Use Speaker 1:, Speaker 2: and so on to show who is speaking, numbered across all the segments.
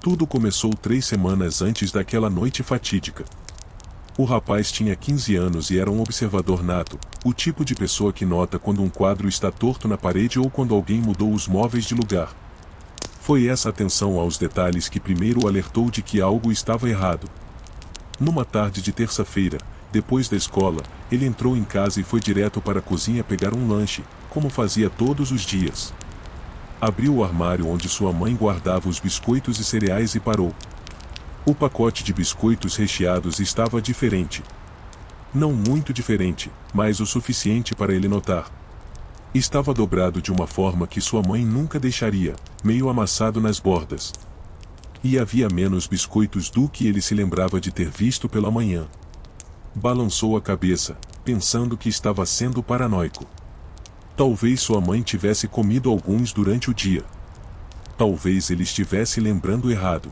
Speaker 1: Tudo começou 3 semanas antes daquela noite fatídica. O rapaz tinha 15 anos e era um observador nato, o tipo de pessoa que nota quando um quadro está torto na parede ou quando alguém mudou os móveis de lugar. Foi essa atenção aos detalhes que primeiro o alertou de que algo estava errado. Numa tarde de terça-feira, depois da escola, ele entrou em casa e foi direto para a cozinha pegar um lanche, como fazia todos os dias. Abriu o armário onde sua mãe guardava os biscoitos e cereais e parou. O pacote de biscoitos recheados estava diferente. Não muito diferente, mas o suficiente para ele notar. Estava dobrado de uma forma que sua mãe nunca deixaria, meio amassado nas bordas. E havia menos biscoitos do que ele se lembrava de ter visto pela manhã. Balançou a cabeça, pensando que estava sendo paranoico. Talvez sua mãe tivesse comido alguns durante o dia. Talvez ele estivesse lembrando errado.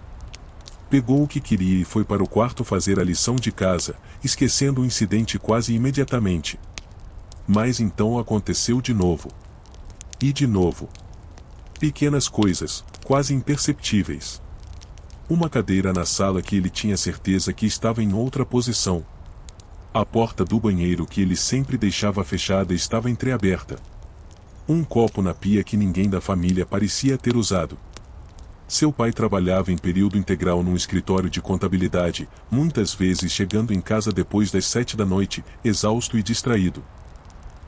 Speaker 1: Pegou o que queria e foi para o quarto fazer a lição de casa, esquecendo o incidente quase imediatamente. Mas então aconteceu de novo. E de novo. Pequenas coisas, quase imperceptíveis. Uma cadeira na sala que ele tinha certeza que estava em outra posição. A porta do banheiro que ele sempre deixava fechada estava entreaberta. Um copo na pia que ninguém da família parecia ter usado. Seu pai trabalhava em período integral num escritório de contabilidade, muitas vezes chegando em casa depois das 7 da noite, exausto e distraído.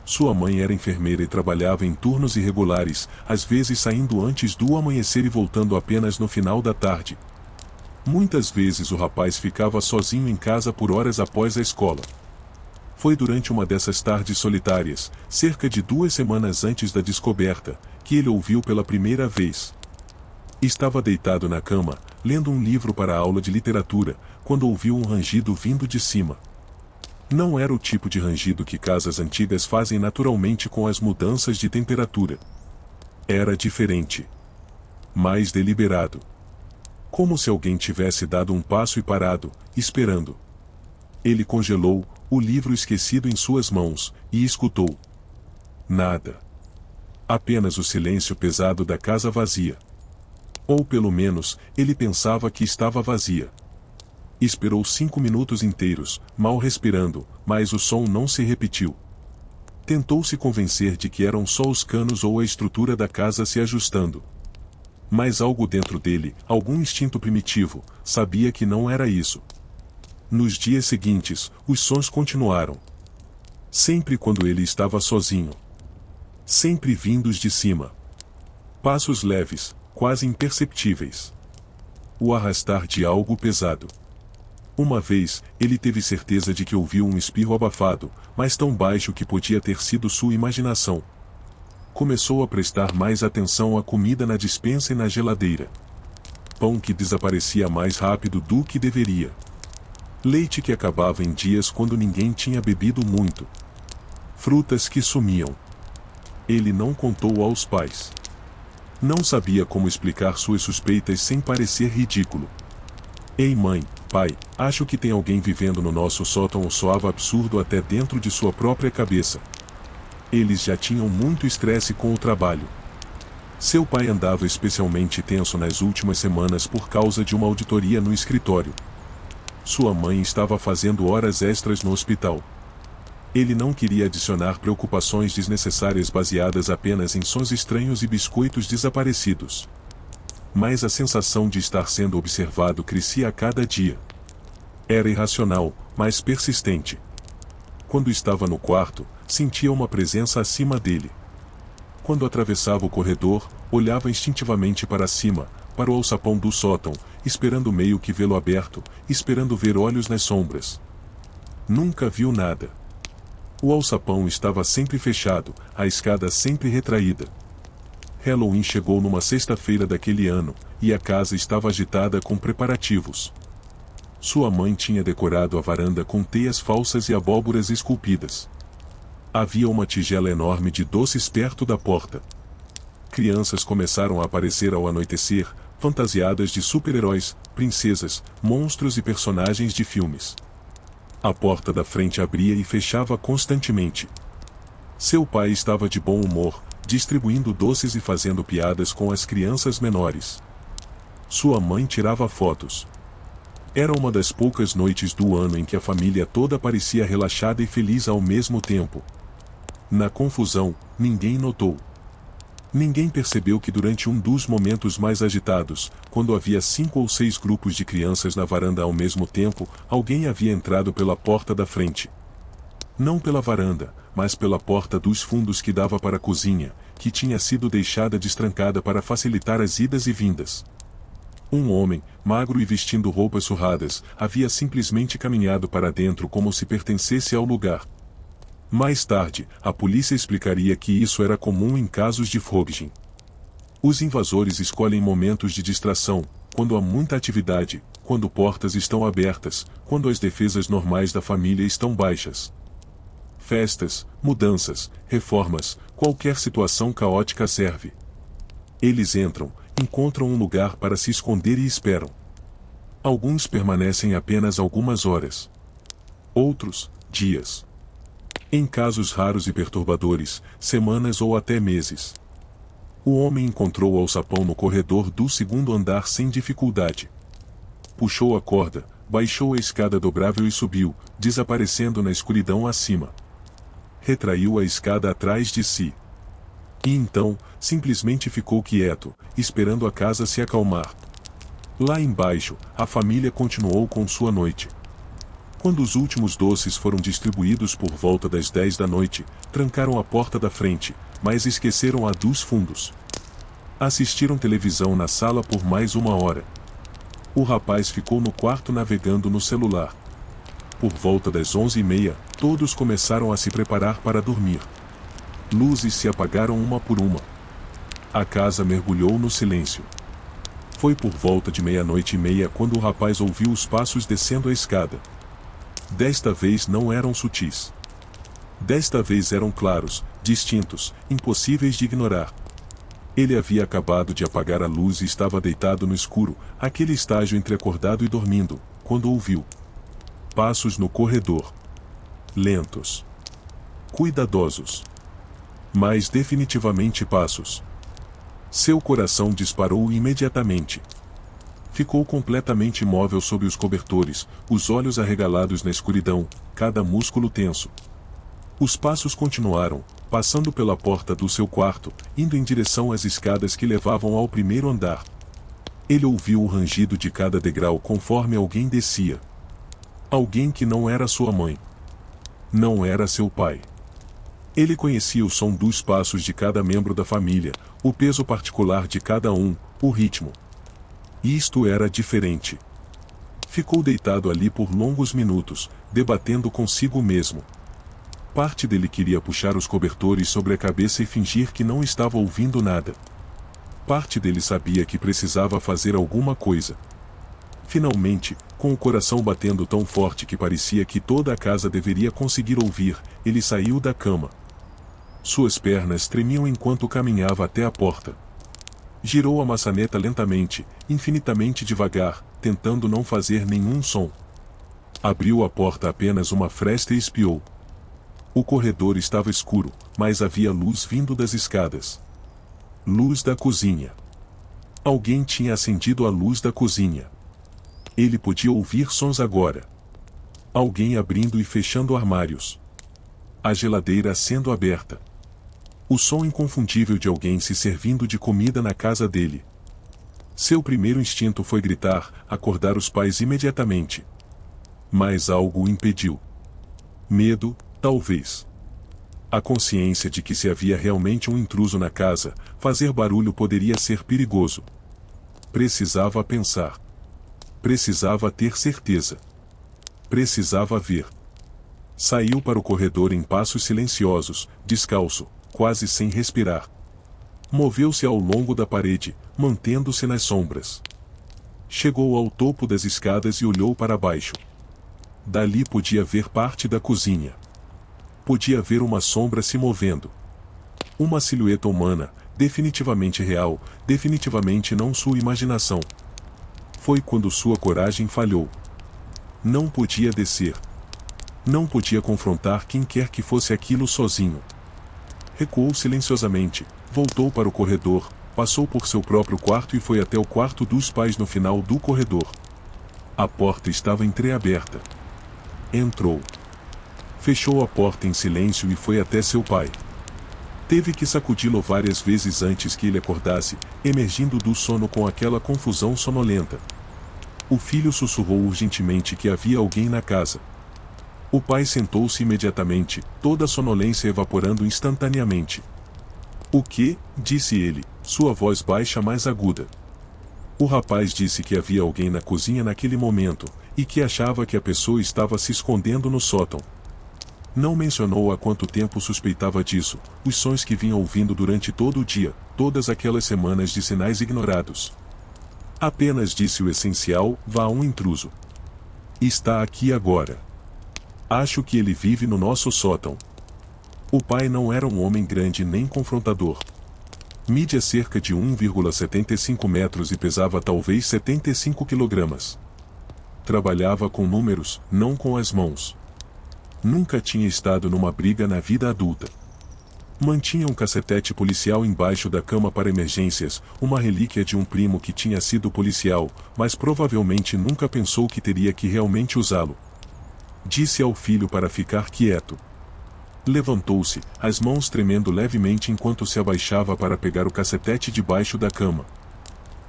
Speaker 1: Sua mãe era enfermeira e trabalhava em turnos irregulares, às vezes saindo antes do amanhecer e voltando apenas no final da tarde. Muitas vezes o rapaz ficava sozinho em casa por horas após a escola. Foi durante uma dessas tardes solitárias, cerca de 2 semanas antes da descoberta, que ele ouviu pela primeira vez. Estava deitado na cama, lendo um livro para a aula de literatura, quando ouviu um rangido vindo de cima. Não era o tipo de rangido que casas antigas fazem naturalmente com as mudanças de temperatura. Era diferente. Mais deliberado. Como se alguém tivesse dado um passo e parado, esperando. Ele congelou, o livro esquecido em suas mãos, e escutou. Nada. Apenas o silêncio pesado da casa vazia. Ou pelo menos, ele pensava que estava vazia. Esperou 5 minutos inteiros, mal respirando, mas o som não se repetiu. Tentou se convencer de que eram só os canos ou a estrutura da casa se ajustando. Mas algo dentro dele, algum instinto primitivo, sabia que não era isso. Nos dias seguintes, os sons continuaram. Sempre quando ele estava sozinho. Sempre vindos de cima. Passos leves, quase imperceptíveis. O arrastar de algo pesado. Uma vez, ele teve certeza de que ouviu um espirro abafado, mas tão baixo que podia ter sido sua imaginação. Começou a prestar mais atenção à comida na despensa e na geladeira. Pão que desaparecia mais rápido do que deveria. Leite que acabava em dias quando ninguém tinha bebido muito. Frutas que sumiam. Ele não contou aos pais. Não sabia como explicar suas suspeitas sem parecer ridículo. Ei mãe, pai, acho que tem alguém vivendo no nosso sótão. Soava absurdo até dentro de sua própria cabeça. Eles já tinham muito estresse com o trabalho. Seu pai andava especialmente tenso nas últimas semanas por causa de uma auditoria no escritório. Sua mãe estava fazendo horas extras no hospital. Ele não queria adicionar preocupações desnecessárias baseadas apenas em sons estranhos e biscoitos desaparecidos. Mas a sensação de estar sendo observado crescia a cada dia. Era irracional, mas persistente. Quando estava no quarto, sentia uma presença acima dele. Quando atravessava o corredor, olhava instintivamente para cima, para o alçapão do sótão, esperando meio que vê-lo aberto, esperando ver olhos nas sombras. Nunca viu nada. O alçapão estava sempre fechado, a escada sempre retraída. Halloween chegou numa sexta-feira daquele ano, e a casa estava agitada com preparativos. Sua mãe tinha decorado a varanda com teias falsas e abóboras esculpidas. Havia uma tigela enorme de doces perto da porta. Crianças começaram a aparecer ao anoitecer, fantasiadas de super-heróis, princesas, monstros e personagens de filmes. A porta da frente abria e fechava constantemente. Seu pai estava de bom humor, distribuindo doces e fazendo piadas com as crianças menores. Sua mãe tirava fotos. Era uma das poucas noites do ano em que a família toda parecia relaxada e feliz ao mesmo tempo. Na confusão, ninguém notou. Ninguém percebeu que durante um dos momentos mais agitados, quando havia 5 ou 6 grupos de crianças na varanda ao mesmo tempo, alguém havia entrado pela porta da frente. Não pela varanda, mas pela porta dos fundos que dava para a cozinha, que tinha sido deixada destrancada para facilitar as idas e vindas. Um homem, magro e vestindo roupas surradas, havia simplesmente caminhado para dentro como se pertencesse ao lugar. Mais tarde, a polícia explicaria que isso era comum em casos de fogging. Os invasores escolhem momentos de distração, quando há muita atividade, quando portas estão abertas, quando as defesas normais da família estão baixas. Festas, mudanças, reformas, qualquer situação caótica serve. Eles entram, encontram um lugar para se esconder e esperam. Alguns permanecem apenas algumas horas. Outros, dias. Em casos raros e perturbadores, semanas ou até meses. O homem encontrou o alçapão no corredor do segundo andar sem dificuldade. Puxou a corda, baixou a escada dobrável e subiu, desaparecendo na escuridão acima. Retraiu a escada atrás de si. E então, simplesmente ficou quieto, esperando a casa se acalmar. Lá embaixo, a família continuou com sua noite. Quando os últimos doces foram distribuídos por volta das 10 da noite, trancaram a porta da frente, mas esqueceram a dos fundos. Assistiram televisão na sala por mais 1 hora. O rapaz ficou no quarto navegando no celular. Por volta das 11h30, todos começaram a se preparar para dormir. Luzes se apagaram uma por uma. A casa mergulhou no silêncio. Foi por volta de 00:30 quando o rapaz ouviu os passos descendo a escada. Desta vez não eram sutis. Desta vez eram claros, distintos, impossíveis de ignorar. Ele havia acabado de apagar a luz e estava deitado no escuro, aquele estágio entre acordado e dormindo, quando ouviu passos no corredor. Lentos. Cuidadosos. Mas definitivamente passos. Seu coração disparou imediatamente. Ficou completamente imóvel sob os cobertores, os olhos arregalados na escuridão, cada músculo tenso. Os passos continuaram, passando pela porta do seu quarto, indo em direção às escadas que levavam ao primeiro andar. Ele ouviu o rangido de cada degrau conforme alguém descia. Alguém que não era sua mãe. Não era seu pai. Ele conhecia o som dos passos de cada membro da família, o peso particular de cada um, o ritmo. Isto era diferente. Ficou deitado ali por longos minutos, debatendo consigo mesmo. Parte dele queria puxar os cobertores sobre a cabeça e fingir que não estava ouvindo nada. Parte dele sabia que precisava fazer alguma coisa. Finalmente, com o coração batendo tão forte que parecia que toda a casa deveria conseguir ouvir, ele saiu da cama. Suas pernas tremiam enquanto caminhava até a porta. Girou a maçaneta lentamente, infinitamente devagar, tentando não fazer nenhum som. Abriu a porta apenas uma fresta e espiou. O corredor estava escuro, mas havia luz vindo das escadas. Luz da cozinha. Alguém tinha acendido a luz da cozinha. Ele podia ouvir sons agora. Alguém abrindo e fechando armários. A geladeira sendo aberta. O som inconfundível de alguém se servindo de comida na casa dele. Seu primeiro instinto foi gritar, acordar os pais imediatamente. Mas algo o impediu. Medo, talvez. A consciência de que se havia realmente um intruso na casa, fazer barulho poderia ser perigoso. Precisava pensar. Precisava ter certeza. Precisava ver. Saiu para o corredor em passos silenciosos, descalço, quase sem respirar. Moveu-se ao longo da parede, mantendo-se nas sombras. Chegou ao topo das escadas e olhou para baixo. Dali podia ver parte da cozinha. Podia ver uma sombra se movendo. Uma silhueta humana, definitivamente real, definitivamente não sua imaginação. Foi quando sua coragem falhou. Não podia descer. Não podia confrontar quem quer que fosse aquilo sozinho. Recuou silenciosamente, voltou para o corredor, passou por seu próprio quarto e foi até o quarto dos pais no final do corredor. A porta estava entreaberta. Entrou. Fechou a porta em silêncio e foi até seu pai. Teve que sacudi-lo várias vezes antes que ele acordasse, emergindo do sono com aquela confusão sonolenta. O filho sussurrou urgentemente que havia alguém na casa. O pai sentou-se imediatamente, toda a sonolência evaporando instantaneamente. "O quê?" disse ele, sua voz baixa mais aguda. O rapaz disse que havia alguém na cozinha naquele momento, e que achava que a pessoa estava se escondendo no sótão. Não mencionou há quanto tempo suspeitava disso, os sons que vinha ouvindo durante todo o dia, todas aquelas semanas de sinais ignorados. Apenas disse o essencial: vá a um intruso. Está aqui agora. Acho que ele vive no nosso sótão. O pai não era um homem grande nem confrontador. Media cerca de 1,75 metros e pesava talvez 75 quilogramas. Trabalhava com números, não com as mãos. Nunca tinha estado numa briga na vida adulta. Mantinha um cacetete policial embaixo da cama para emergências, uma relíquia de um primo que tinha sido policial, mas provavelmente nunca pensou que teria que realmente usá-lo. Disse ao filho para ficar quieto. Levantou-se, as mãos tremendo levemente enquanto se abaixava para pegar o cacetete debaixo da cama.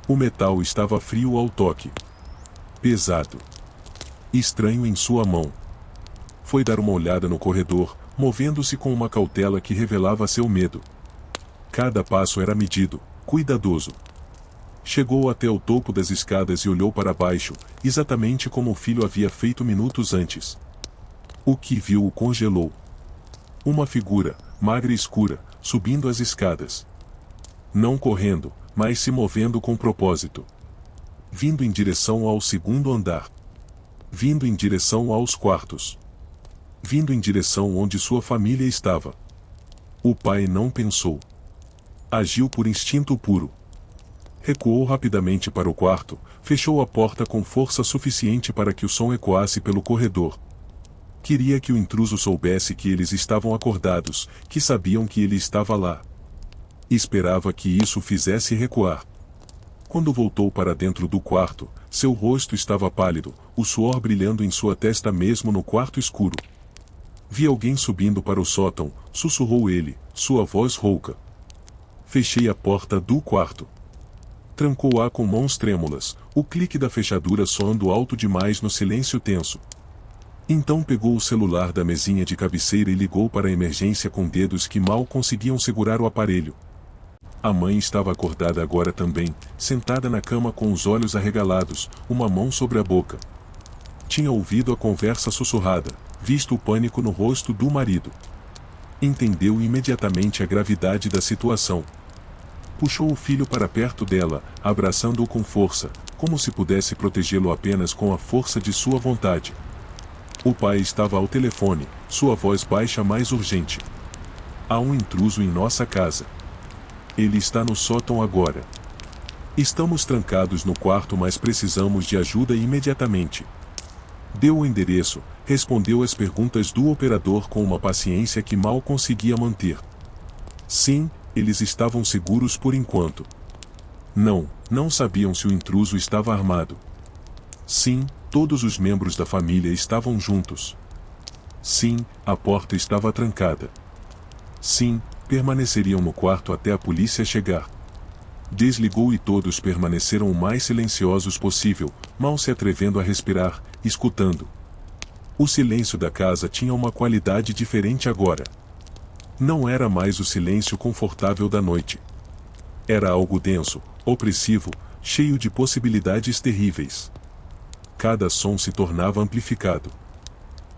Speaker 1: O metal estava frio ao toque. Pesado. Estranho em sua mão. Foi dar uma olhada no corredor, movendo-se com uma cautela que revelava seu medo. Cada passo era medido, cuidadoso. Chegou até o topo das escadas e olhou para baixo, exatamente como o filho havia feito minutos antes. O que viu o congelou. Uma figura, magra e escura, subindo as escadas. Não correndo, mas se movendo com propósito. Vindo em direção ao segundo andar. Vindo em direção aos quartos. Vindo em direção onde sua família estava. O pai não pensou. Agiu por instinto puro. Recuou rapidamente para o quarto, fechou a porta com força suficiente para que o som ecoasse pelo corredor. Queria que o intruso soubesse que eles estavam acordados, que sabiam que ele estava lá. Esperava que isso o fizesse recuar. Quando voltou para dentro do quarto, seu rosto estava pálido, o suor brilhando em sua testa mesmo no quarto escuro. Vi alguém subindo para o sótão, sussurrou ele, sua voz rouca. Fechei a porta do quarto. Trancou-a com mãos trêmulas, o clique da fechadura soando alto demais no silêncio tenso. Então pegou o celular da mesinha de cabeceira e ligou para a emergência com dedos que mal conseguiam segurar o aparelho. A mãe estava acordada agora também, sentada na cama com os olhos arregalados, uma mão sobre a boca. Tinha ouvido a conversa sussurrada, visto o pânico no rosto do marido. Entendeu imediatamente a gravidade da situação. Puxou o filho para perto dela, abraçando-o com força, como se pudesse protegê-lo apenas com a força de sua vontade. O pai estava ao telefone, sua voz baixa mais urgente. Há um intruso em nossa casa. Ele está no sótão agora. Estamos trancados no quarto, mas precisamos de ajuda imediatamente. Deu o endereço, respondeu às perguntas do operador com uma paciência que mal conseguia manter. Sim, eles estavam seguros por enquanto. Não sabiam se o intruso estava armado. Sim, todos os membros da família estavam juntos. Sim, a porta estava trancada. Sim, permaneceriam no quarto até a polícia chegar. Desligou e todos permaneceram o mais silenciosos possível, mal se atrevendo a respirar, escutando. O silêncio da casa tinha uma qualidade diferente agora. Não era mais o silêncio confortável da noite. Era algo denso, opressivo, cheio de possibilidades terríveis. Cada som se tornava amplificado.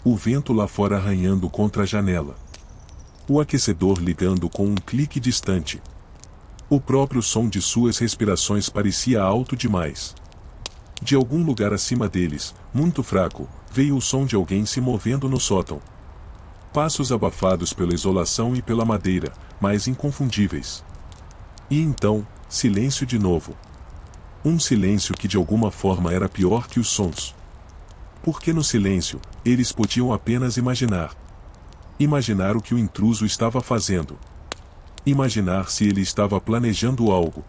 Speaker 1: O vento lá fora arranhando contra a janela. O aquecedor ligando com um clique distante. O próprio som de suas respirações parecia alto demais. De algum lugar acima deles, muito fraco, veio o som de alguém se movendo no sótão. Passos abafados pela isolação e pela madeira, mas inconfundíveis. E então, silêncio de novo. Um silêncio que de alguma forma era pior que os sons. Porque no silêncio, eles podiam apenas imaginar. Imaginar o que o intruso estava fazendo. Imaginar se ele estava planejando algo.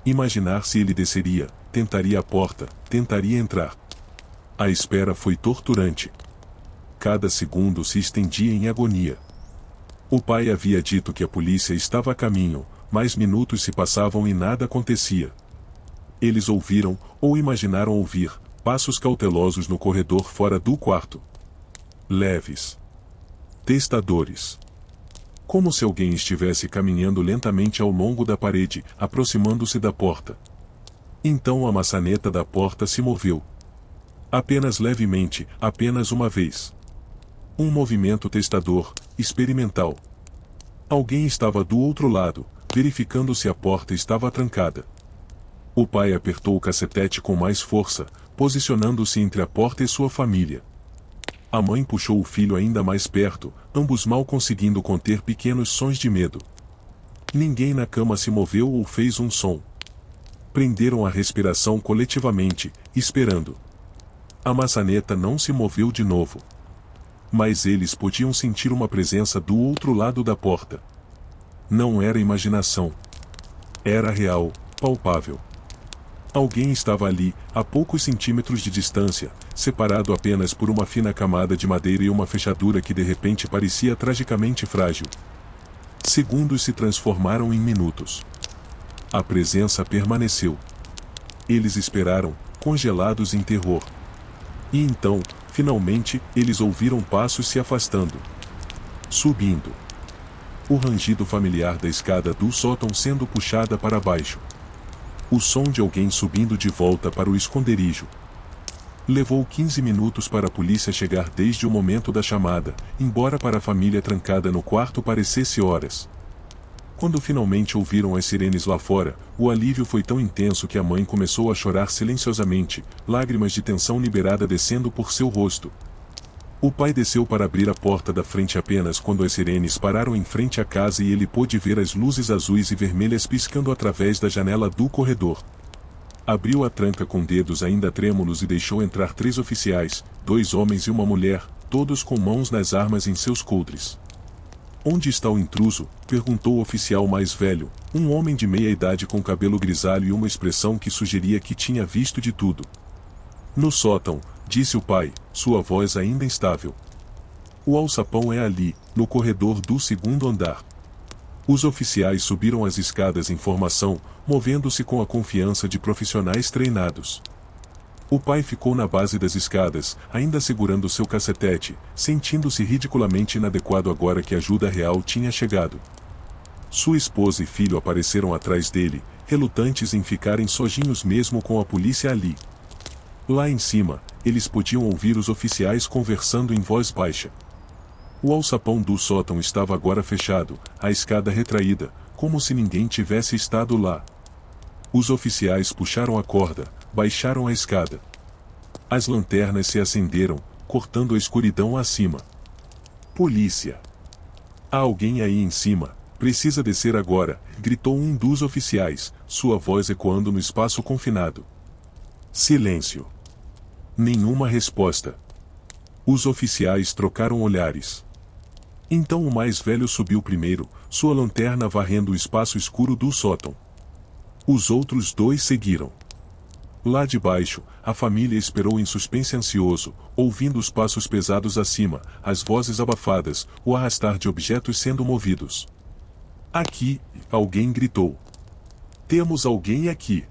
Speaker 1: Imaginar se ele desceria, tentaria a porta, tentaria entrar. A espera foi torturante. Cada segundo se estendia em agonia. O pai havia dito que a polícia estava a caminho, mas minutos se passavam e nada acontecia. Eles ouviram, ou imaginaram ouvir, passos cautelosos no corredor fora do quarto. Leves. Testadores. Como se alguém estivesse caminhando lentamente ao longo da parede, aproximando-se da porta. Então a maçaneta da porta se moveu. Apenas levemente, apenas uma vez. Um movimento testador, experimental. Alguém estava do outro lado, verificando se a porta estava trancada. O pai apertou o cacetete com mais força, posicionando-se entre a porta e sua família. A mãe puxou o filho ainda mais perto, ambos mal conseguindo conter pequenos sons de medo. Ninguém na cama se moveu ou fez um som. Prenderam a respiração coletivamente, esperando. A maçaneta não se moveu de novo. Mas eles podiam sentir uma presença do outro lado da porta. Não era imaginação. Era real, palpável. Alguém estava ali, a poucos centímetros de distância, separado apenas por uma fina camada de madeira e uma fechadura que de repente parecia tragicamente frágil. Segundos se transformaram em minutos. A presença permaneceu. Eles esperaram, congelados em terror. E então, finalmente, eles ouviram passos se afastando. Subindo. O rangido familiar da escada do sótão sendo puxada para baixo. O som de alguém subindo de volta para o esconderijo. Levou 15 minutos para a polícia chegar desde o momento da chamada, embora para a família trancada no quarto parecesse horas. Quando finalmente ouviram as sirenes lá fora, o alívio foi tão intenso que a mãe começou a chorar silenciosamente, lágrimas de tensão liberada descendo por seu rosto. O pai desceu para abrir a porta da frente apenas quando as sirenes pararam em frente à casa e ele pôde ver as luzes azuis e vermelhas piscando através da janela do corredor. Abriu a tranca com dedos ainda trêmulos e deixou entrar 3 oficiais, 2 homens e uma mulher, todos com mãos nas armas em seus coldres. "Onde está o intruso?", perguntou o oficial mais velho, um homem de meia idade com cabelo grisalho e uma expressão que sugeria que tinha visto de tudo. "No sótão", disse o pai, sua voz ainda instável. "O alçapão é ali, no corredor do 2º andar." Os oficiais subiram as escadas em formação, movendo-se com a confiança de profissionais treinados. O pai ficou na base das escadas, ainda segurando seu cacetete, sentindo-se ridiculamente inadequado agora que a ajuda real tinha chegado. Sua esposa e filho apareceram atrás dele, relutantes em ficarem sozinhos mesmo com a polícia ali. Lá em cima, eles podiam ouvir os oficiais conversando em voz baixa. O alçapão do sótão estava agora fechado, a escada retraída, como se ninguém tivesse estado lá. Os oficiais puxaram a corda, baixaram a escada. As lanternas se acenderam, cortando a escuridão acima. "Polícia! Há alguém aí em cima, precisa descer agora", gritou um dos oficiais, sua voz ecoando no espaço confinado. Silêncio. Nenhuma resposta. Os oficiais trocaram olhares. Então o mais velho subiu primeiro, sua lanterna varrendo o espaço escuro do sótão. Os outros 2 seguiram. Lá de baixo, a família esperou em suspense ansioso, ouvindo os passos pesados acima, as vozes abafadas, o arrastar de objetos sendo movidos. "Aqui", alguém gritou. "Temos alguém aqui."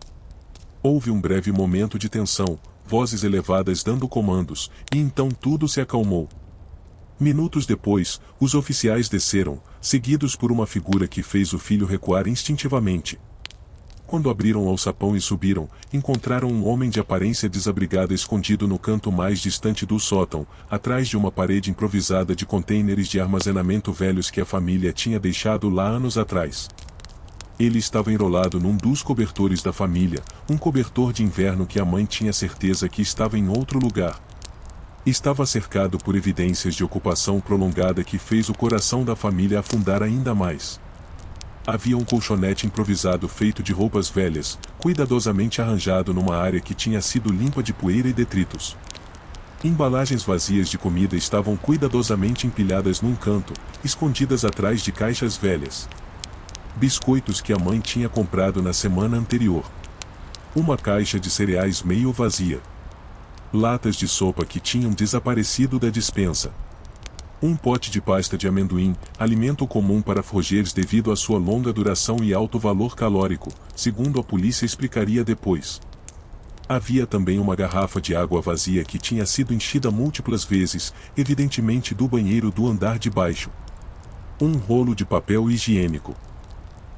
Speaker 1: Houve um breve momento de tensão, vozes elevadas dando comandos, e então tudo se acalmou. Minutos depois, os oficiais desceram, seguidos por uma figura que fez o filho recuar instintivamente. Quando abriram o alçapão e subiram, encontraram um homem de aparência desabrigada escondido no canto mais distante do sótão, atrás de uma parede improvisada de contêineres de armazenamento velhos que a família tinha deixado lá anos atrás. Ele estava enrolado num dos cobertores da família, um cobertor de inverno que a mãe tinha certeza que estava em outro lugar. Estava cercado por evidências de ocupação prolongada que fez o coração da família afundar ainda mais. Havia um colchonete improvisado feito de roupas velhas, cuidadosamente arranjado numa área que tinha sido limpa de poeira e detritos. Embalagens vazias de comida estavam cuidadosamente empilhadas num canto, escondidas atrás de caixas velhas. biscoitos que a mãe tinha comprado na semana anterior. Uma caixa de cereais meio vazia. Latas de sopa que tinham desaparecido da despensa. Um pote de pasta de amendoim, alimento comum para forjeres devido à sua longa duração e alto valor calórico, segundo a polícia explicaria depois. Havia também uma garrafa de água vazia que tinha sido enchida múltiplas vezes, evidentemente do banheiro do andar de baixo. Um rolo de papel higiênico.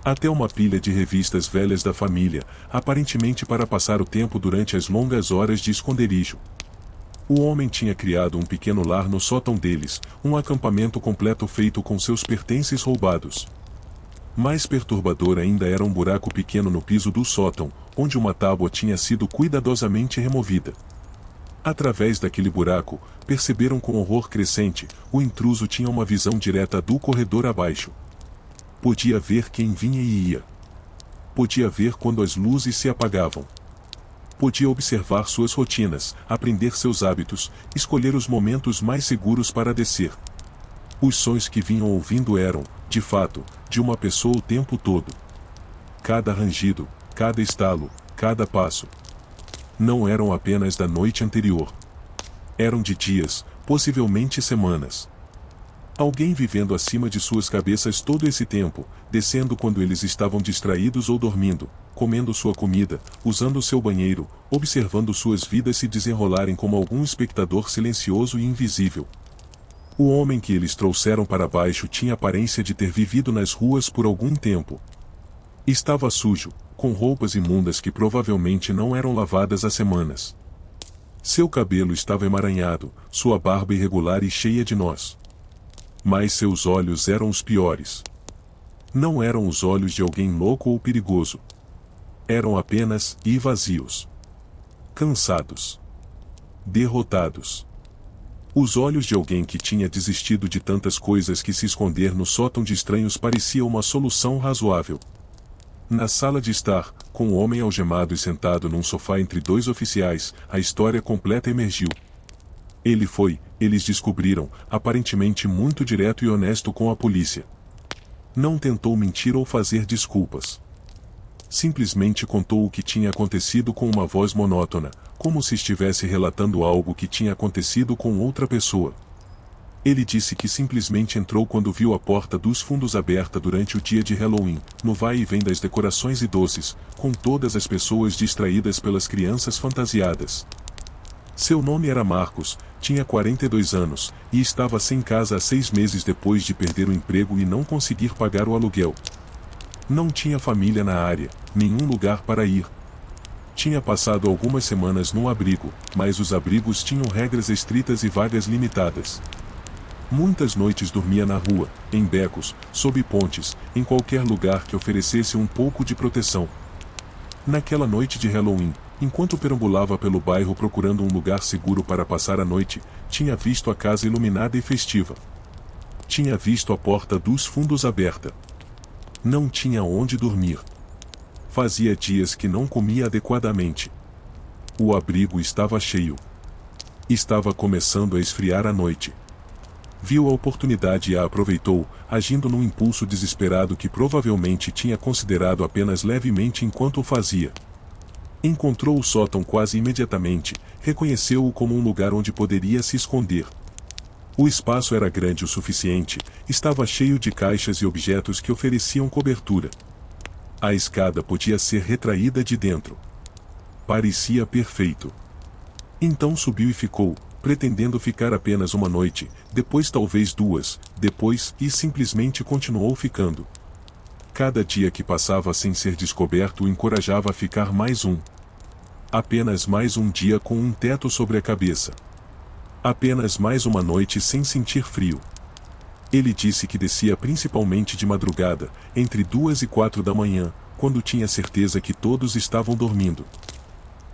Speaker 1: Até uma pilha de revistas velhas da família, aparentemente para passar o tempo durante as longas horas de esconderijo. O homem tinha criado um pequeno lar no sótão deles, um acampamento completo feito com seus pertences roubados. Mais perturbador ainda era um buraco pequeno no piso do sótão, onde uma tábua tinha sido cuidadosamente removida. Através daquele buraco, perceberam com horror crescente, o intruso tinha uma visão direta do corredor abaixo. Podia ver quem vinha e ia. Podia ver quando as luzes se apagavam. Podia observar suas rotinas, aprender seus hábitos, escolher os momentos mais seguros para descer. Os sons que vinham ouvindo eram, de fato, de uma pessoa o tempo todo. Cada rangido, cada estalo, cada passo. Não eram apenas da noite anterior. Eram de dias, possivelmente semanas. Alguém vivendo acima de suas cabeças todo esse tempo, descendo quando eles estavam distraídos ou dormindo, comendo sua comida, usando seu banheiro, observando suas vidas se desenrolarem como algum espectador silencioso e invisível. O homem que eles trouxeram para baixo tinha aparência de ter vivido nas ruas por algum tempo. Estava sujo, com roupas imundas que provavelmente não eram lavadas há semanas. Seu cabelo estava emaranhado, sua barba irregular e cheia de nós. Mas seus olhos eram os piores. Não eram os olhos de alguém louco ou perigoso. Eram apenas vazios. Cansados. Derrotados. Os olhos de alguém que tinha desistido de tantas coisas que se esconder no sótão de estranhos parecia uma solução razoável. Na sala de estar, com o homem algemado e sentado num sofá entre dois oficiais, a história completa emergiu. Eles descobriram, aparentemente muito direto e honesto com a polícia. Não tentou mentir ou fazer desculpas. Simplesmente contou o que tinha acontecido com uma voz monótona, como se estivesse relatando algo que tinha acontecido com outra pessoa. Ele disse que simplesmente entrou quando viu a porta dos fundos aberta durante o dia de Halloween, no vai e vem das decorações e doces, com todas as pessoas distraídas pelas crianças fantasiadas. Seu nome era Marcos, tinha 42 anos, e estava sem casa há 6 meses depois de perder o emprego e não conseguir pagar o aluguel. Não tinha família na área, nenhum lugar para ir. Tinha passado algumas semanas num abrigo, mas os abrigos tinham regras estritas e vagas limitadas. Muitas noites dormia na rua, em becos, sob pontes, em qualquer lugar que oferecesse um pouco de proteção. Naquela noite de Halloween, enquanto perambulava pelo bairro procurando um lugar seguro para passar a noite, tinha visto a casa iluminada e festiva. Tinha visto a porta dos fundos aberta. Não tinha onde dormir. Fazia dias que não comia adequadamente. O abrigo estava cheio. Estava começando a esfriar a noite. Viu a oportunidade e a aproveitou, agindo num impulso desesperado que provavelmente tinha considerado apenas levemente enquanto o fazia. Encontrou o sótão quase imediatamente, reconheceu-o como um lugar onde poderia se esconder. O espaço era grande o suficiente, estava cheio de caixas e objetos que ofereciam cobertura. A escada podia ser retraída de dentro. Parecia perfeito. Então subiu e ficou, pretendendo ficar apenas uma noite, depois talvez 2, depois, e simplesmente continuou ficando. Cada dia que passava sem ser descoberto o encorajava a ficar mais um. Apenas mais um dia com um teto sobre a cabeça. Apenas mais uma noite sem sentir frio. Ele disse que descia principalmente de madrugada, entre 2 e 4 da manhã, quando tinha certeza que todos estavam dormindo.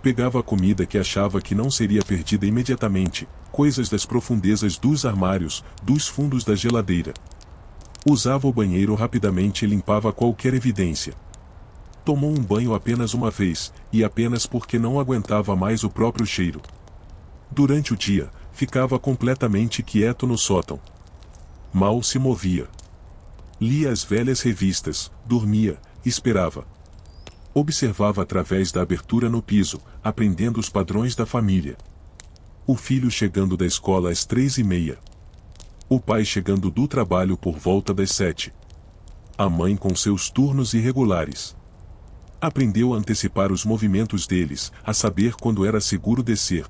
Speaker 1: Pegava a comida que achava que não seria perdida imediatamente, coisas das profundezas dos armários, dos fundos da geladeira. Usava o banheiro rapidamente e limpava qualquer evidência. Tomou um banho apenas uma vez, e apenas porque não aguentava mais o próprio cheiro. Durante o dia, ficava completamente quieto no sótão. Mal se movia. Lia as velhas revistas, dormia, esperava. Observava através da abertura no piso, aprendendo os padrões da família. O filho chegando da escola às 3:30. O pai chegando do trabalho por volta das 7. A mãe com seus turnos irregulares. Aprendeu a antecipar os movimentos deles, a saber quando era seguro descer.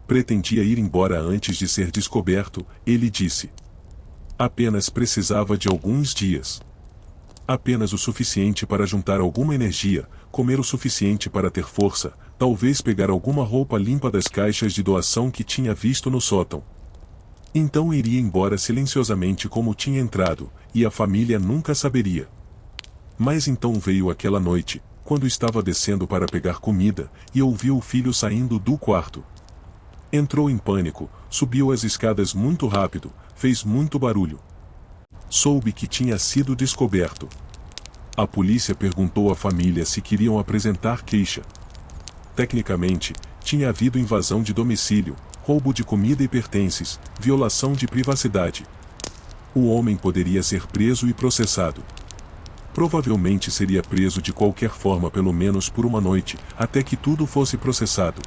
Speaker 1: Pretendia ir embora antes de ser descoberto, ele disse. Apenas precisava de alguns dias. Apenas o suficiente para juntar alguma energia, comer o suficiente para ter força, talvez pegar alguma roupa limpa das caixas de doação que tinha visto no sótão. Então iria embora silenciosamente como tinha entrado, e a família nunca saberia. Mas então veio aquela noite, quando estava descendo para pegar comida, e ouviu o filho saindo do quarto. Entrou em pânico, subiu as escadas muito rápido, fez muito barulho. Soube que tinha sido descoberto. A polícia perguntou à família se queriam apresentar queixa. Tecnicamente, tinha havido invasão de domicílio, roubo de comida e pertences, violação de privacidade. O homem poderia ser preso e processado. Provavelmente seria preso de qualquer forma pelo menos por uma noite, até que tudo fosse processado.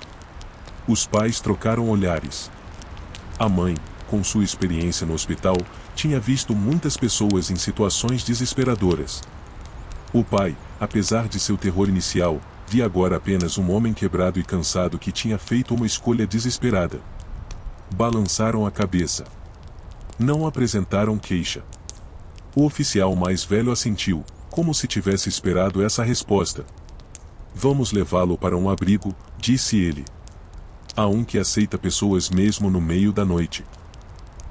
Speaker 1: Os pais trocaram olhares. A mãe, com sua experiência no hospital, tinha visto muitas pessoas em situações desesperadoras. O pai, apesar de seu terror inicial, via agora apenas um homem quebrado e cansado que tinha feito uma escolha desesperada. Balançaram a cabeça. Não apresentaram queixa. O oficial mais velho assentiu, como se tivesse esperado essa resposta. Vamos levá-lo para um abrigo, disse ele. Há um que aceita pessoas mesmo no meio da noite.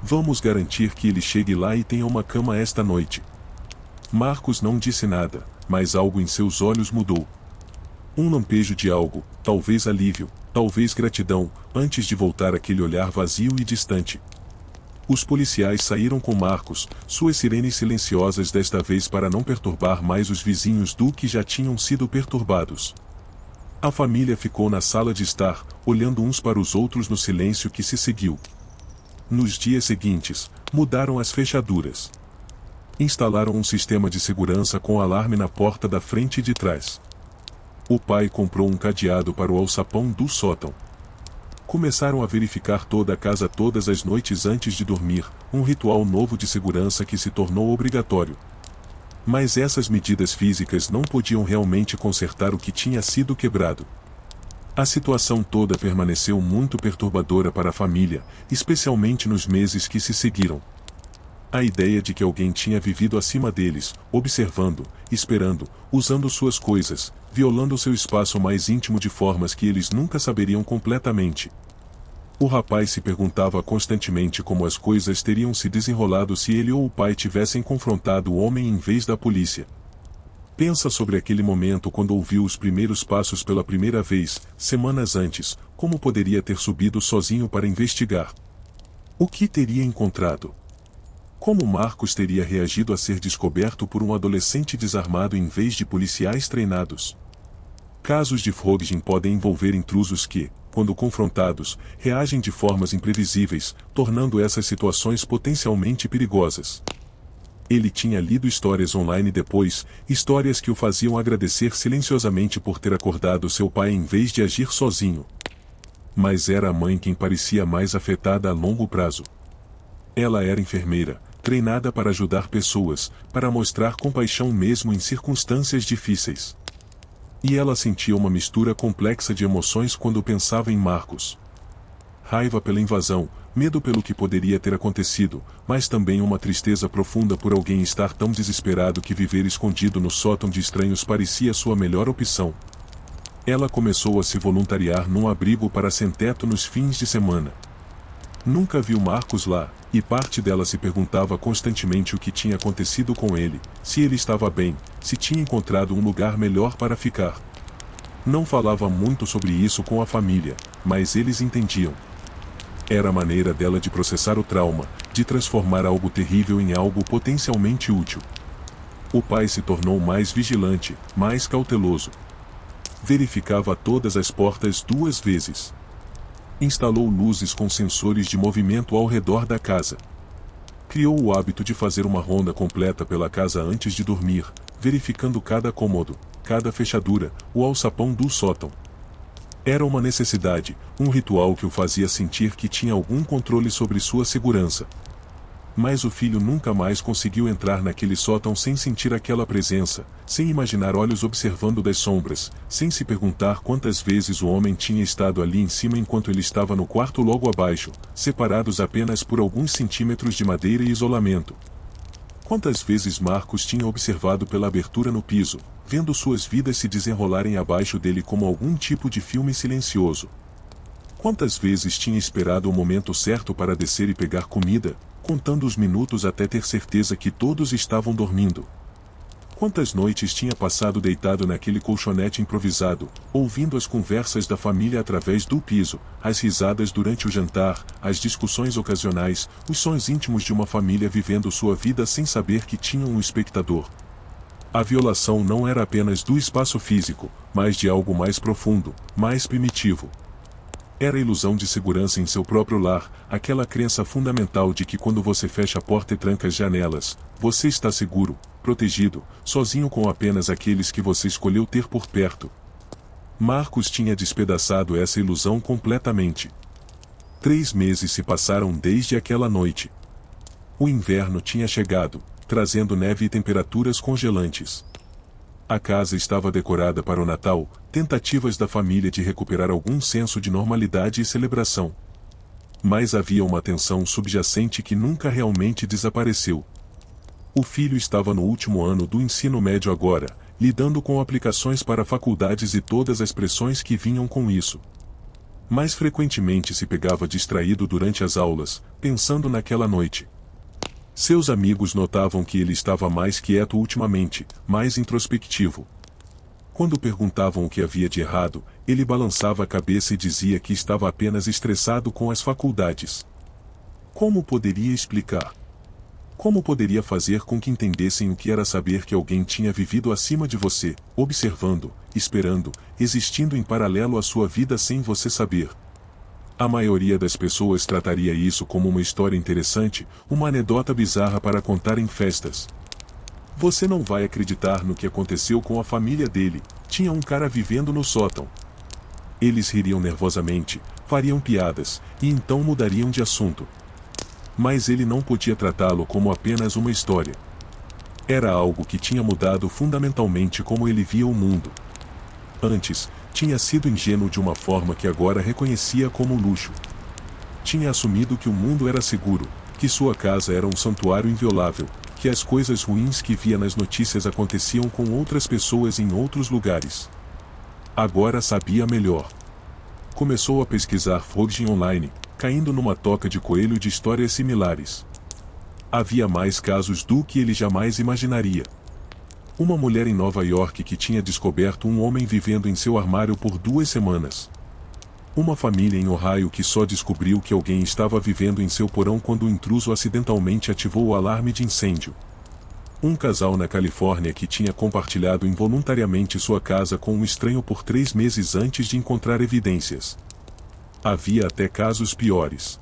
Speaker 1: Vamos garantir que ele chegue lá e tenha uma cama esta noite. Marcos não disse nada, mas algo em seus olhos mudou. Um lampejo de algo, talvez alívio, talvez gratidão, antes de voltar aquele olhar vazio e distante. Os policiais saíram com Marcos, suas sirenes silenciosas desta vez para não perturbar mais os vizinhos do que já tinham sido perturbados. A família ficou na sala de estar, olhando uns para os outros no silêncio que se seguiu. Nos dias seguintes, mudaram as fechaduras. Instalaram um sistema de segurança com alarme na porta da frente e de trás. O pai comprou um cadeado para o alçapão do sótão. Começaram a verificar toda a casa todas as noites antes de dormir, um ritual novo de segurança que se tornou obrigatório. Mas essas medidas físicas não podiam realmente consertar o que tinha sido quebrado. A situação toda permaneceu muito perturbadora para a família, especialmente nos meses que se seguiram. A ideia de que alguém tinha vivido acima deles, observando, esperando, usando suas coisas, violando seu espaço mais íntimo de formas que eles nunca saberiam completamente. O rapaz se perguntava constantemente como as coisas teriam se desenrolado se ele ou o pai tivessem confrontado o homem em vez da polícia. Pensa sobre aquele momento quando ouviu os primeiros passos pela primeira vez, semanas antes, como poderia ter subido sozinho para investigar. O que teria encontrado? Como Marcos teria reagido a ser descoberto por um adolescente desarmado em vez de policiais treinados? Casos de Froggen podem envolver intrusos que, quando confrontados, reagem de formas imprevisíveis, tornando essas situações potencialmente perigosas. Ele tinha lido histórias online depois, histórias que o faziam agradecer silenciosamente por ter acordado seu pai em vez de agir sozinho. Mas era a mãe quem parecia mais afetada a longo prazo. Ela era enfermeira, treinada para ajudar pessoas, para mostrar compaixão mesmo em circunstâncias difíceis. E ela sentia uma mistura complexa de emoções quando pensava em Marcos. Raiva pela invasão, medo pelo que poderia ter acontecido, mas também uma tristeza profunda por alguém estar tão desesperado que viver escondido no sótão de estranhos parecia sua melhor opção. Ela começou a se voluntariar num abrigo para sem-teto nos fins de semana. Nunca viu Marcos lá, e parte dela se perguntava constantemente o que tinha acontecido com ele, se ele estava bem, se tinha encontrado um lugar melhor para ficar. Não falava muito sobre isso com a família, mas eles entendiam. Era a maneira dela de processar o trauma, de transformar algo terrível em algo potencialmente útil. O pai se tornou mais vigilante, mais cauteloso. Verificava todas as portas 2 vezes. Instalou luzes com sensores de movimento ao redor da casa. criou o hábito de fazer uma ronda completa pela casa antes de dormir, verificando cada cômodo, cada fechadura, o alçapão do sótão. Era uma necessidade, um ritual que o fazia sentir que tinha algum controle sobre sua segurança. Mas o filho nunca mais conseguiu entrar naquele sótão sem sentir aquela presença, sem imaginar olhos observando das sombras, sem se perguntar quantas vezes o homem tinha estado ali em cima enquanto ele estava no quarto logo abaixo, separados apenas por alguns centímetros de madeira e isolamento. Quantas vezes Marcos tinha observado pela abertura no piso, vendo suas vidas se desenrolarem abaixo dele como algum tipo de filme silencioso. Quantas vezes tinha esperado o momento certo para descer e pegar comida, contando os minutos até ter certeza que todos estavam dormindo. Quantas noites tinha passado deitado naquele colchonete improvisado, ouvindo as conversas da família através do piso, as risadas durante o jantar, as discussões ocasionais, os sons íntimos de uma família vivendo sua vida sem saber que tinham um espectador. A violação não era apenas do espaço físico, mas de algo mais profundo, mais primitivo. Era a ilusão de segurança em seu próprio lar, aquela crença fundamental de que quando você fecha a porta e tranca as janelas, você está seguro, protegido, sozinho com apenas aqueles que você escolheu ter por perto. Marcos tinha despedaçado essa ilusão completamente. 3 meses se passaram desde aquela noite. O inverno tinha chegado, trazendo neve e temperaturas congelantes. A casa estava decorada para o Natal, tentativas da família de recuperar algum senso de normalidade e celebração. Mas havia uma tensão subjacente que nunca realmente desapareceu. O filho estava no último ano do ensino médio agora, lidando com aplicações para faculdades e todas as pressões que vinham com isso. Mais frequentemente se pegava distraído durante as aulas, pensando naquela noite. Seus amigos notavam que ele estava mais quieto ultimamente, mais introspectivo. Quando perguntavam o que havia de errado, ele balançava a cabeça e dizia que estava apenas estressado com as faculdades. Como poderia explicar? Como poderia fazer com que entendessem o que era saber que alguém tinha vivido acima de você, observando, esperando, existindo em paralelo à sua vida sem você saber? A maioria das pessoas trataria isso como uma história interessante, uma anedota bizarra para contar em festas. Você não vai acreditar no que aconteceu com a família dele, tinha um cara vivendo no sótão. Eles ririam nervosamente, fariam piadas, e então mudariam de assunto. Mas ele não podia tratá-lo como apenas uma história. Era algo que tinha mudado fundamentalmente como ele via o mundo. Antes, tinha sido ingênuo de uma forma que agora reconhecia como luxo. Tinha assumido que o mundo era seguro, que sua casa era um santuário inviolável, que as coisas ruins que via nas notícias aconteciam com outras pessoas em outros lugares. Agora sabia melhor. Começou a pesquisar fogging online, caindo numa toca de coelho de histórias similares. Havia mais casos do que ele jamais imaginaria. Uma mulher em Nova York que tinha descoberto um homem vivendo em seu armário por 2 semanas. Uma família em Ohio que só descobriu que alguém estava vivendo em seu porão quando o intruso acidentalmente ativou o alarme de incêndio. Um casal na Califórnia que tinha compartilhado involuntariamente sua casa com um estranho por 3 meses antes de encontrar evidências. Havia até casos piores.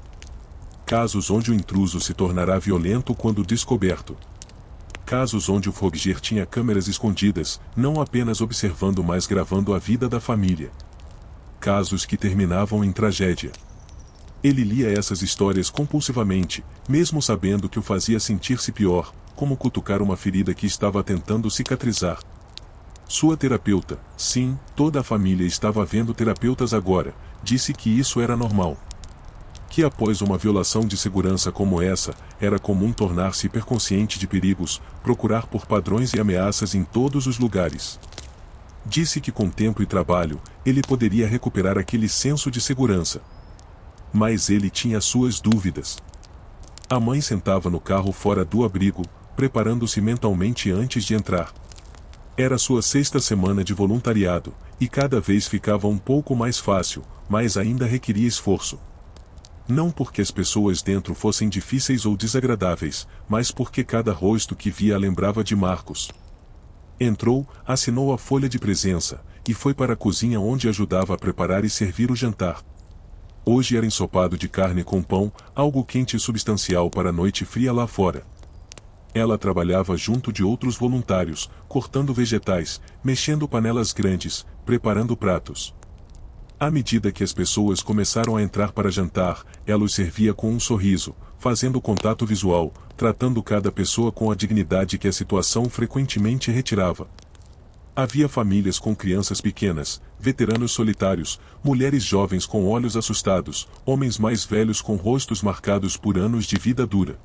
Speaker 1: Casos onde o intruso se tornará violento quando descoberto. Casos onde o foragido tinha câmeras escondidas, não apenas observando mas gravando a vida da família. Casos que terminavam em tragédia. Ele lia essas histórias compulsivamente, mesmo sabendo que o fazia sentir-se pior, como cutucar uma ferida que estava tentando cicatrizar. Sua terapeuta, sim, toda a família estava vendo terapeutas agora, disse que isso era normal. Que após uma violação de segurança como essa, era comum tornar-se hiperconsciente de perigos, procurar por padrões e ameaças em todos os lugares. Disse que com tempo e trabalho, ele poderia recuperar aquele senso de segurança. Mas ele tinha suas dúvidas. A mãe sentava no carro fora do abrigo, preparando-se mentalmente antes de entrar. Era sua 6ª semana de voluntariado, e cada vez ficava um pouco mais fácil, mas ainda requeria esforço. Não porque as pessoas dentro fossem difíceis ou desagradáveis, mas porque cada rosto que via a lembrava de Marcos. Entrou, assinou a folha de presença, e foi para a cozinha onde ajudava a preparar e servir o jantar. Hoje era ensopado de carne com pão, algo quente e substancial para a noite fria lá fora. Ela trabalhava junto de outros voluntários, cortando vegetais, mexendo panelas grandes, preparando pratos. À medida que as pessoas começaram a entrar para jantar, ela os servia com um sorriso, fazendo contato visual, tratando cada pessoa com a dignidade que a situação frequentemente retirava. Havia famílias com crianças pequenas, veteranos solitários, mulheres jovens com olhos assustados, homens mais velhos com rostos marcados por anos de vida dura.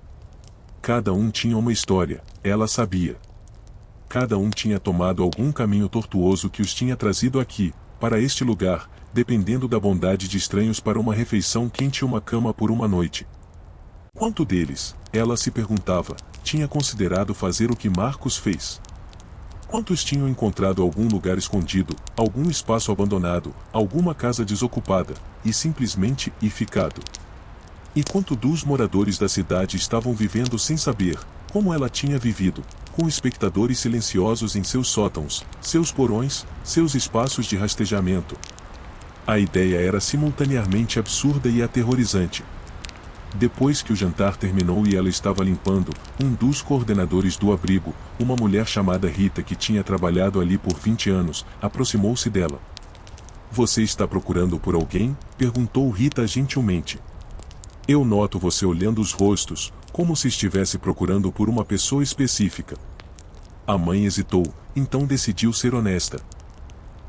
Speaker 1: Cada um tinha uma história, ela sabia. Cada um tinha tomado algum caminho tortuoso que os tinha trazido aqui, para este lugar, dependendo da bondade de estranhos para uma refeição quente e uma cama por uma noite. Quanto deles, ela se perguntava, tinha considerado fazer o que Marcos fez? Quantos tinham encontrado algum lugar escondido, algum espaço abandonado, alguma casa desocupada, e simplesmente ficado? E quanto dos moradores da cidade estavam vivendo sem saber, como ela tinha vivido, com espectadores silenciosos em seus sótãos, seus porões, seus espaços de rastejamento? A ideia era simultaneamente absurda e aterrorizante. Depois que o jantar terminou e ela estava limpando, um dos coordenadores do abrigo, uma mulher chamada Rita que tinha trabalhado ali por 20 anos, aproximou-se dela. "Você está procurando por alguém?" perguntou Rita gentilmente. "Eu noto você olhando os rostos, como se estivesse procurando por uma pessoa específica." A mãe hesitou, então decidiu ser honesta.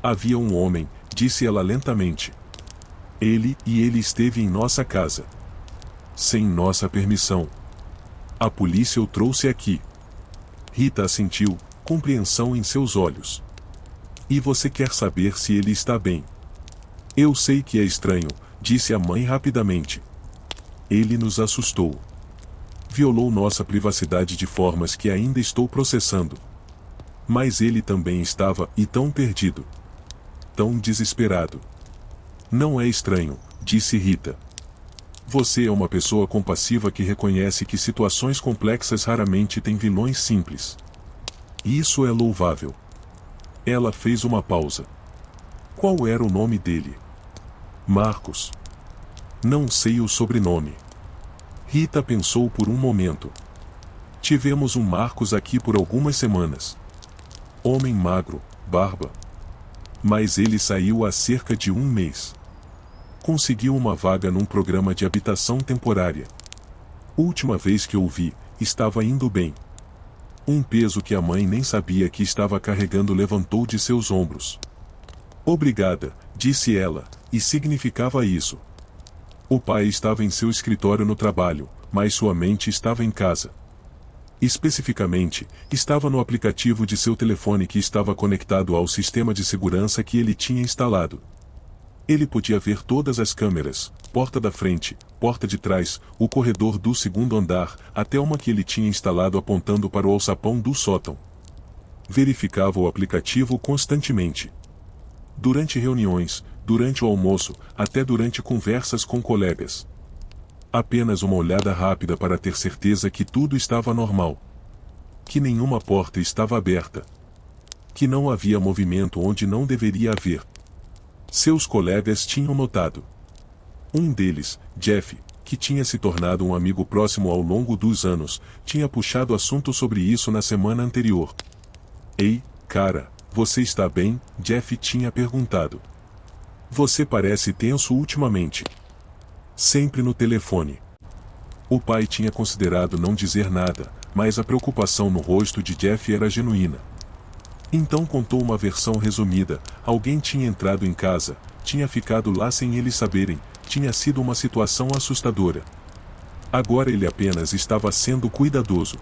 Speaker 1: "Havia um homem", disse ela lentamente. Ele esteve em nossa casa. Sem nossa permissão. A polícia o trouxe aqui." Rita assentiu, compreensão em seus olhos. "E você quer saber se ele está bem?" "Eu sei que é estranho", disse a mãe rapidamente. "Ele nos assustou. Violou nossa privacidade de formas que ainda estou processando. Mas ele também estava tão perdido. Tão desesperado." "Não é estranho", disse Rita. "Você é uma pessoa compassiva que reconhece que situações complexas raramente têm vilões simples. Isso é louvável." Ela fez uma pausa. "Qual era o nome dele?" "Marcos." "Não sei o sobrenome." Rita pensou por um momento. "Tivemos um Marcos aqui por algumas semanas. Homem magro, barba. Mas ele saiu há cerca de um mês. Conseguiu uma vaga num programa de habitação temporária. Última vez que eu o vi, estava indo bem." Um peso que a mãe nem sabia que estava carregando levantou de seus ombros. "Obrigada", disse ela, e significava isso. O pai estava em seu escritório no trabalho, mas sua mente estava em casa. Especificamente, estava no aplicativo de seu telefone que estava conectado ao sistema de segurança que ele tinha instalado. Ele podia ver todas as câmeras, porta da frente, porta de trás, o corredor do segundo andar, até uma que ele tinha instalado apontando para o alçapão do sótão. Verificava o aplicativo constantemente. Durante reuniões, durante o almoço, até durante conversas com colegas. Apenas uma olhada rápida para ter certeza que tudo estava normal. Que nenhuma porta estava aberta. Que não havia movimento onde não deveria haver. Seus colegas tinham notado. Um deles, Jeff, que tinha se tornado um amigo próximo ao longo dos anos, tinha puxado assunto sobre isso na semana anterior. "Ei, cara, você está bem?" Jeff tinha perguntado. "Você parece tenso ultimamente." Sempre no telefone. O pai tinha considerado não dizer nada, mas a preocupação no rosto de Jeff era genuína. Então contou uma versão resumida: alguém tinha entrado em casa, tinha ficado lá sem eles saberem, tinha sido uma situação assustadora. Agora ele apenas estava sendo cuidadoso.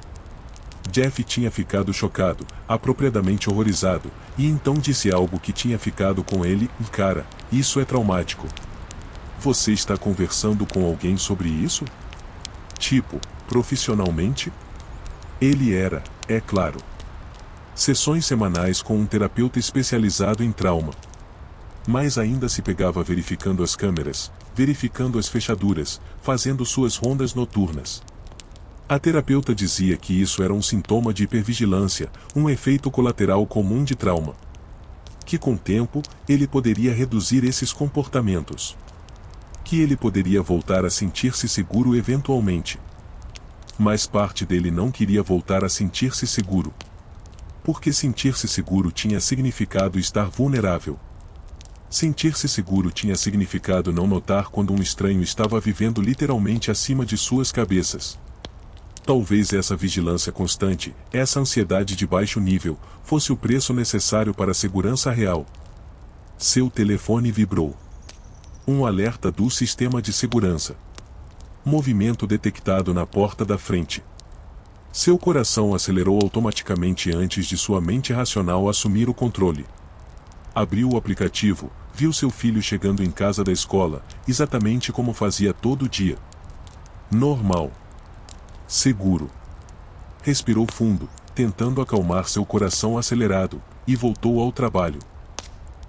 Speaker 1: Jeff tinha ficado chocado, apropriadamente horrorizado, e então disse algo que tinha ficado com ele: "Cara, isso é traumático." "Você está conversando com alguém sobre isso?" "Tipo, profissionalmente?" Ele era, é claro. Sessões semanais com um terapeuta especializado em trauma. Mas ainda se pegava verificando as câmeras, verificando as fechaduras, fazendo suas rondas noturnas. A terapeuta dizia que isso era um sintoma de hipervigilância, um efeito colateral comum de trauma. Que com o tempo, ele poderia reduzir esses comportamentos. que ele poderia voltar a sentir-se seguro eventualmente. Mas parte dele não queria voltar a sentir-se seguro. Porque sentir-se seguro tinha significado estar vulnerável. Sentir-se seguro tinha significado não notar quando um estranho estava vivendo literalmente acima de suas cabeças. Talvez essa vigilância constante, essa ansiedade de baixo nível, fosse o preço necessário para a segurança real. Seu telefone vibrou. Um alerta do sistema de segurança. Movimento detectado na porta da frente. Seu coração acelerou automaticamente antes de sua mente racional assumir o controle. Abriu o aplicativo, viu seu filho chegando em casa da escola, exatamente como fazia todo dia. Normal. Seguro. Respirou fundo, tentando acalmar seu coração acelerado, e voltou ao trabalho.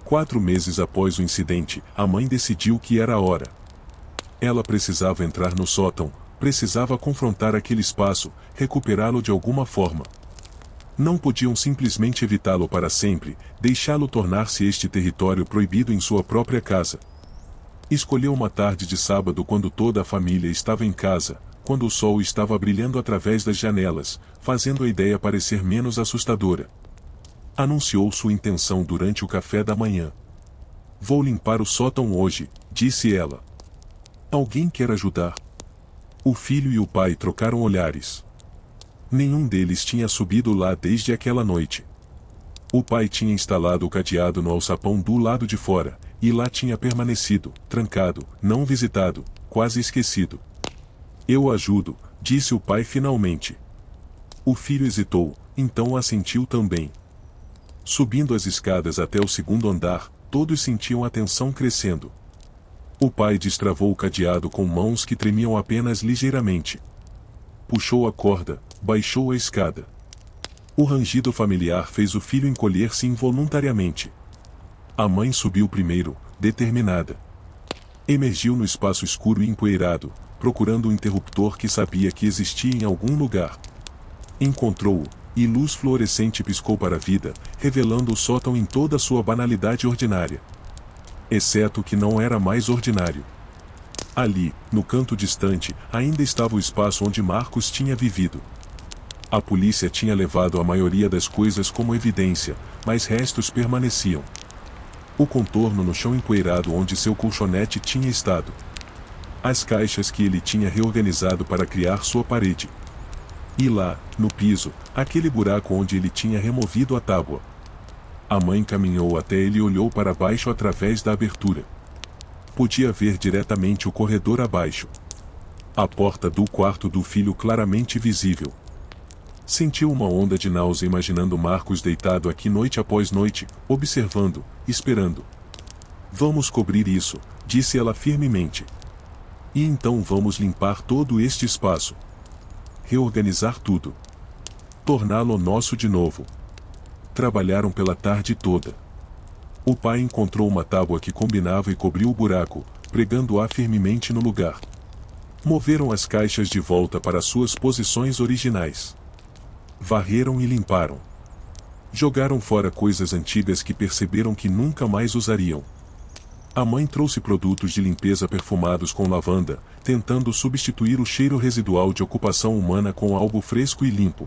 Speaker 1: 4 meses após o incidente, a mãe decidiu que era a hora. Ela precisava entrar no sótão, precisava confrontar aquele espaço, recuperá-lo de alguma forma. Não podiam simplesmente evitá-lo para sempre, deixá-lo tornar-se este território proibido em sua própria casa. Escolheu uma tarde de sábado quando toda a família estava em casa, quando o sol estava brilhando através das janelas, fazendo a ideia parecer menos assustadora. Anunciou sua intenção durante o café da manhã. Vou limpar o sótão hoje, disse ela. Alguém quer ajudar? O filho e o pai trocaram olhares. Nenhum deles tinha subido lá desde aquela noite. O pai tinha instalado o cadeado no alçapão do lado de fora, e lá tinha permanecido, trancado, não visitado, quase esquecido. Eu ajudo, disse o pai finalmente. O filho hesitou, então assentiu também. Subindo as escadas até o segundo andar, todos sentiam a tensão crescendo. O pai destravou o cadeado com mãos que tremiam apenas ligeiramente. Puxou a corda, baixou a escada. O rangido familiar fez o filho encolher-se involuntariamente. A mãe subiu primeiro, determinada. Emergiu no espaço escuro e empoeirado, procurando o interruptor que sabia que existia em algum lugar. Encontrou-o, e luz fluorescente piscou para a vida, revelando o sótão em toda a sua banalidade ordinária. Exceto que não era mais ordinário. Ali, no canto distante, ainda estava o espaço onde Marcos tinha vivido. A polícia tinha levado a maioria das coisas como evidência, mas restos permaneciam. O contorno no chão empoeirado onde seu colchonete tinha estado. As caixas que ele tinha reorganizado para criar sua parede. E lá, no piso, aquele buraco onde ele tinha removido a tábua. A mãe caminhou até ele e olhou para baixo através da abertura. Podia ver diretamente o corredor abaixo. A porta do quarto do filho claramente visível. Sentiu uma onda de náusea imaginando Marcos deitado aqui noite após noite, observando, esperando. Vamos cobrir isso, disse ela firmemente. E então vamos limpar todo este espaço. Reorganizar tudo. Torná-lo nosso de novo. Trabalharam pela tarde toda. O pai encontrou uma tábua que combinava e cobriu o buraco, pregando-a firmemente no lugar. Moveram as caixas de volta para suas posições originais. Varreram e limparam. Jogaram fora coisas antigas que perceberam que nunca mais usariam. A mãe trouxe produtos de limpeza perfumados com lavanda, tentando substituir o cheiro residual de ocupação humana com algo fresco e limpo.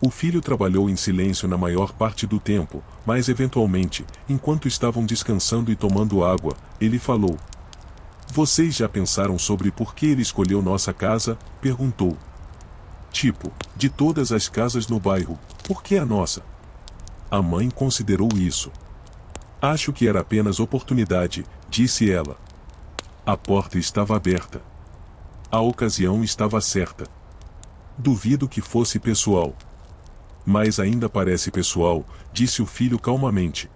Speaker 1: O filho trabalhou em silêncio na maior parte do tempo, mas eventualmente, enquanto estavam descansando e tomando água, ele falou. Vocês já pensaram sobre por que ele escolheu nossa casa? Perguntou. Tipo, de todas as casas no bairro, por que a nossa? A mãe considerou isso. Acho que era apenas oportunidade, disse ela. A porta estava aberta. A ocasião estava certa. Duvido que fosse pessoal. Mas ainda parece pessoal, disse o filho calmamente.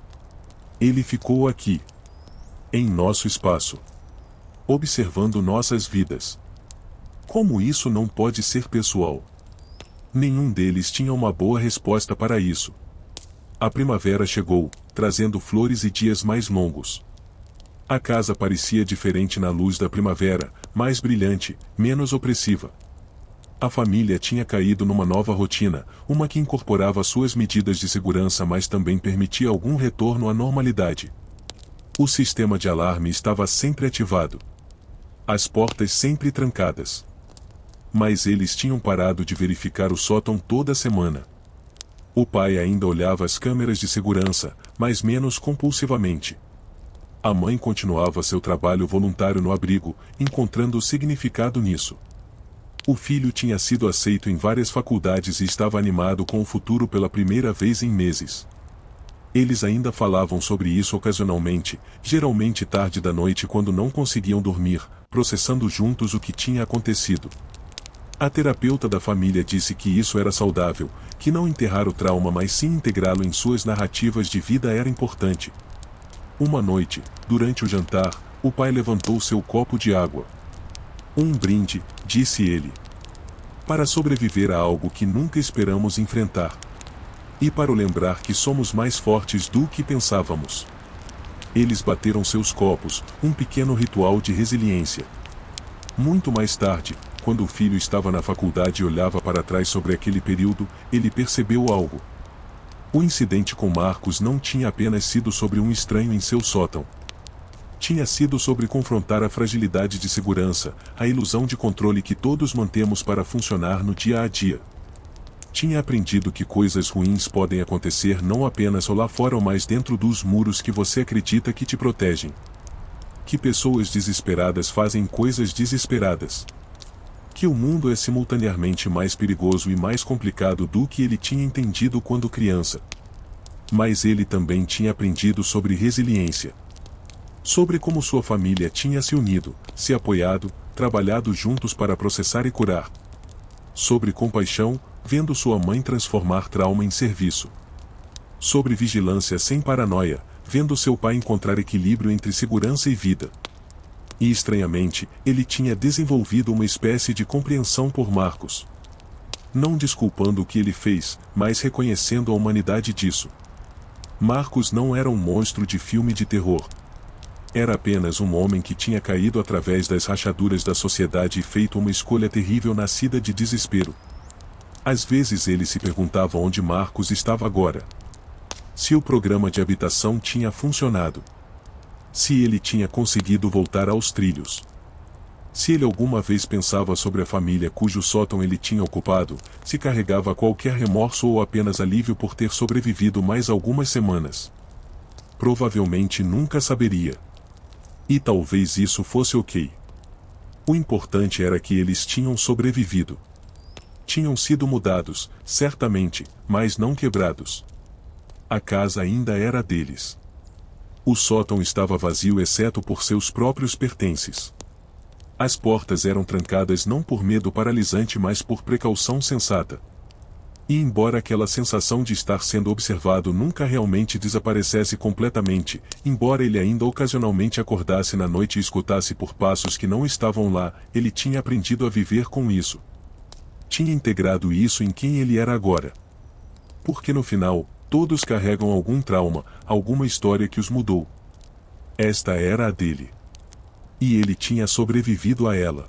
Speaker 1: Ele ficou aqui. Em nosso espaço. Observando nossas vidas. Como isso não pode ser pessoal? Nenhum deles tinha uma boa resposta para isso. A primavera chegou, trazendo flores e dias mais longos. A casa parecia diferente na luz da primavera, mais brilhante, menos opressiva. A família tinha caído numa nova rotina, uma que incorporava suas medidas de segurança mas também permitia algum retorno à normalidade. O sistema de alarme estava sempre ativado. as portas sempre trancadas. Mas eles tinham parado de verificar o sótão toda semana. O pai ainda olhava as câmeras de segurança, mas menos compulsivamente. A mãe continuava seu trabalho voluntário no abrigo, encontrando significado nisso. O filho tinha sido aceito em várias faculdades e estava animado com o futuro pela primeira vez em meses. Eles ainda falavam sobre isso ocasionalmente, geralmente tarde da noite quando não conseguiam dormir, processando juntos o que tinha acontecido. A terapeuta da família disse que isso era saudável, que não enterrar o trauma mas sim integrá-lo em suas narrativas de vida era importante. Uma noite, durante o jantar, o pai levantou seu copo de água. Um brinde, disse ele. Para sobreviver a algo que nunca esperamos enfrentar. E para o lembrar que somos mais fortes do que pensávamos. Eles bateram seus copos, um pequeno ritual de resiliência. Muito mais tarde, quando o filho estava na faculdade e olhava para trás sobre aquele período, ele percebeu algo. O incidente com Marcos não tinha apenas sido sobre um estranho em seu sótão. Tinha sido sobre confrontar a fragilidade de segurança, a ilusão de controle que todos mantemos para funcionar no dia a dia. Tinha aprendido que coisas ruins podem acontecer não apenas lá fora mas dentro dos muros que você acredita que te protegem. Que pessoas desesperadas fazem coisas desesperadas. Que o mundo é simultaneamente mais perigoso e mais complicado do que ele tinha entendido quando criança. Mas ele também tinha aprendido sobre resiliência. Sobre como sua família tinha se unido, se apoiado, trabalhado juntos para processar e curar. Sobre compaixão, vendo sua mãe transformar trauma em serviço. Sobre vigilância sem paranoia, vendo seu pai encontrar equilíbrio entre segurança e vida. E estranhamente, ele tinha desenvolvido uma espécie de compreensão por Marcos. Não desculpando o que ele fez, mas reconhecendo a humanidade disso. Marcos não era um monstro de filme de terror. Era apenas um homem que tinha caído através das rachaduras da sociedade e feito uma escolha terrível nascida de desespero. Às vezes ele se perguntava onde Marcos estava agora. Se o programa de habitação tinha funcionado. Se ele tinha conseguido voltar aos trilhos. Se ele alguma vez pensava sobre a família cujo sótão ele tinha ocupado, se carregava qualquer remorso ou apenas alívio por ter sobrevivido mais algumas semanas. Provavelmente nunca saberia. E talvez isso fosse ok. O importante era que eles tinham sobrevivido. Tinham sido mudados, certamente, mas não quebrados. A casa ainda era deles. O sótão estava vazio exceto por seus próprios pertences. As portas eram trancadas não por medo paralisante mas por precaução sensata. E embora aquela sensação de estar sendo observado nunca realmente desaparecesse completamente, embora ele ainda ocasionalmente acordasse na noite e escutasse por passos que não estavam lá, ele tinha aprendido a viver com isso. Tinha integrado isso em quem ele era agora. Porque no final, todos carregam algum trauma, alguma história que os mudou. Esta era a dele. E ele tinha sobrevivido a ela.